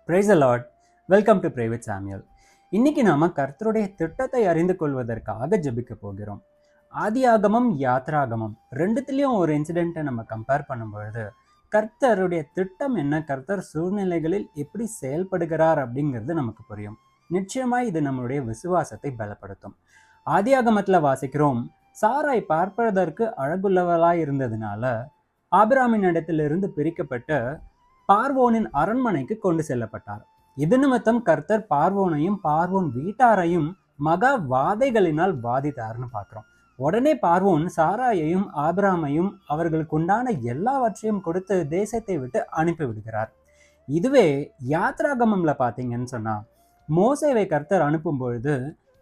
Price lord. Welcome to private சாமியல். இன்னைக்கு நாம கர்த்தருடைய திட்டத்தை அறிந்து கொள்வதற்காக ஜெபிக்க போகிறோம். ஆதியாகமம், யாத்ராகமம் ரெண்டுத்துலேயும் ஒரு இன்சிடென்ட்டை நம்ம கம்பேர் பண்ணும்பொழுது கர்த்தருடைய திட்டம் என்ன, கர்த்தர் சூழ்நிலைகளில் எப்படி செயல்படுகிறார் அப்படிங்கிறது நமக்கு புரியும். நிச்சயமாய் இது நம்மளுடைய விசுவாசத்தை பலப்படுத்தும். ஆதியாகமத்தில் வாசிக்கிறோம், சாராய் பார்ப்பதற்கு அழகுள்ளவளாய் இருந்ததுனால ஆபிராமின் இடத்திலிருந்து பிரிக்கப்பட்டு பார்வோனின் அரண்மனைக்கு கொண்டு செல்லப்பட்டார். இது நிமித்தம் கர்த்தர் பார்வோனையும் பார்வோன் வீட்டாரையும் மகா வாதைகளினால் பாதித்தார்னு பார்க்கிறோம். உடனே பார்வோன் சாராயையும் ஆபிராமையும் அவர்களுக்கு உண்டான எல்லாவற்றையும் கொடுத்து தேசத்தை விட்டு அனுப்பி விடுகிறார். இதுவே யாத்ராகமம்ல பார்த்தீங்கன்னு சொன்னா, மோசேவை கர்த்தர் அனுப்பும் பொழுது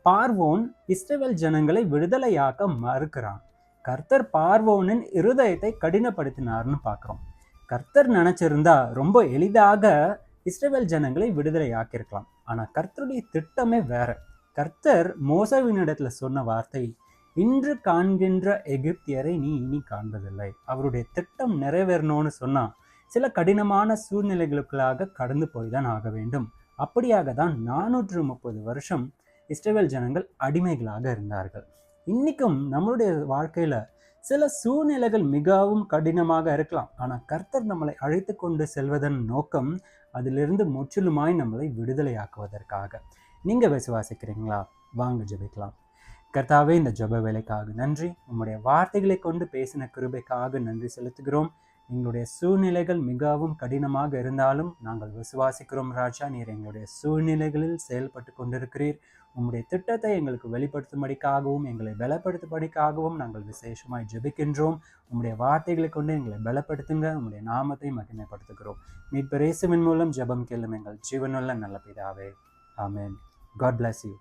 பார்வோன் இஸ்ரவேல் ஜனங்களை விடுதலையாக்க மறுக்கிறான். கர்த்தர் பார்வோனின் இருதயத்தை கடினப்படுத்தினார்னு பார்க்கிறோம். கர்த்தர் நினைச்சிருந்தா ரொம்ப எளிதாக இஸ்ரவேல் ஜனங்களை விடுதலை ஆக்கியிருக்கலாம். ஆனா கர்த்தருடைய திட்டமே வேற. கர்த்தர் மோசேவினிடத்துல சொன்ன வார்த்தை, இன்று காண்கின்ற எகிப்தியரை நீ இனி காண்பதில்லை. அவருடைய திட்டம் நிறைவேறணும்னு சொன்னா சில கடினமான சூழ்நிலைகளுக்காக கடந்து போய் தான் ஆக வேண்டும். அப்படியாக தான் 430 வருஷம் இஸ்ரவேல் ஜனங்கள் அடிமைகளாக இருந்தார்கள். இன்னைக்கும் நம்மளுடைய வாழ்க்கையில சில சூழ்நிலைகள் மிகவும் கடினமாக இருக்கலாம். ஆனால் கர்த்தர் நம்மளை அழைத்து கொண்டு செல்வதன் நோக்கம் அதிலிருந்து முற்றிலுமாய் நம்மளை விடுதலையாக்குவதற்காக. நீங்கள் விசுவாசிக்கிறீங்களா? வாங்க ஜெபிக்கலாம். கர்த்தாவே, இந்த ஜெப வேலைக்காக நன்றி. உங்களுடைய வார்த்தைகளை கொண்டு பேசின கிருபைக்காக நன்றி செலுத்துகிறோம். எங்களுடைய சூழ்நிலைகள் மிகவும் கடினமாக இருந்தாலும் நாங்கள் விசுவாசிக்கிறோம் ராஜா, நீர் எங்களுடைய சூழ்நிலைகளில் செயல்பட்டு கொண்டிருக்கிறீர். உங்களுடைய திட்டத்தை எங்களுக்கு வெளிப்படுத்தும்படிக்காகவும் எங்களை பலப்படுத்தும்படிக்காகவும் நாங்கள் விசேஷமாய் ஜெபிக்கின்றோம். உங்களுடைய வார்த்தைகளை கொண்டு எங்களை பலப்படுத்துங்க. உங்களுடைய நாமத்தை மகிமைப்படுத்துகிறோம். மீட்பர் இயேசுவின் மூலம் ஜெபம் கேளும் எங்கள் ஜீவனுள்ள நல்ல பிதாவே. ஆமென். God bless you.